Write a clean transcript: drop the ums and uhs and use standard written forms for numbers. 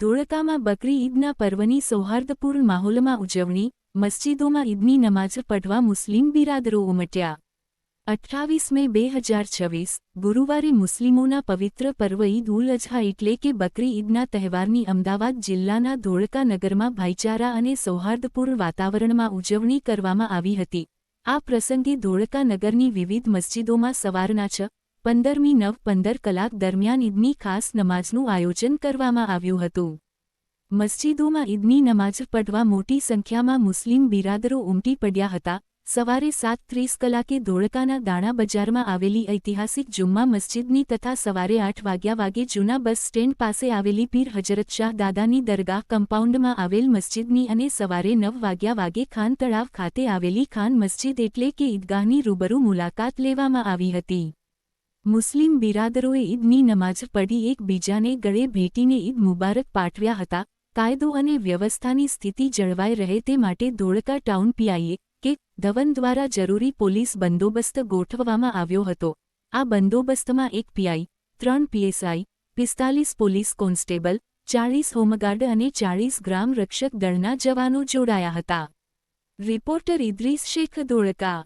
ધોળકામાં બકરી ઈદના પર્વની સૌહાર્દપૂર્ણ માહોલમાં ઉજવણી, મસ્જિદોમાં ઈદની નમાઝ પઢવા મુસ્લિમ બિરાદરો ઉમટ્યા। 28 મે 2026 ગુરુવારે મુસ્લિમોના પવિત્ર પર્વ ઈદ ઉલ અઝહા એટલે કે બકરી ઈદના તહેવારની અમદાવાદ જિલ્લાના ધોળકા નગરમાં ભાઈચારા અને સૌહાર્દપૂર્ણ વાતાવરણમાં ઉજવણી કરવામાં આવી હતી। આ પ્રસંગે ધોળકા નગરની વિવિધ મસ્જિદોમાં સવારના 6:15 કલાક દરમિયાન ઈદની ખાસ નમાઝનું આયોજન કરવામાં આવ્યું હતું। મસ્જિદોમાં ઈદની નમાઝ પઢવા મોટી સંખ્યામાં મુસ્લિમ બિરાદરો ઉમટી પડ્યા હતા। સવારે 7:30 કલાકે ધોળકાના દાણા બજારમાં આવેલી ઐતિહાસિક જુમ્મા મસ્જિદની તથા સવારે 8 વાગે જૂના બસ સ્ટેન્ડ પાસે આવેલી પીર હજરત શાહ દાદાની દરગાહ કમ્પાઉન્ડમાં આવેલ મસ્જિદની અને સવારે 9 વાગે ખાન તળાવ ખાતે આવેલી ખાન મસ્જિદ એટલે કે ઈદગાહની રૂબરૂ મુલાકાત લેવામાં આવી હતી। મુસ્લિમ બિરાદરોએ ઈદની નમાઝ પઢી એકબીજાને ગળે ભેટીને ઈદ મુબારક પાઠવ્યા હતા। કાયદો અને વ્યવસ્થાની સ્થિતિ જળવાઈ રહે તે માટે ધોળકા ટાઉન પીઆઈએ કે ધવન દ્વારા જરૂરી પોલીસ બંદોબસ્ત ગોઠવવામાં આવ્યો હતો। આ બંદોબસ્તમાં 1 PI, 3 PSI, 45 police constable, 40 home guard અને 40 ગ્રામ રક્ષક દળના જવાનો જોડાયા હતા। રિપોર્ટર ઇદ્રીસ શેખ, ધોળકા।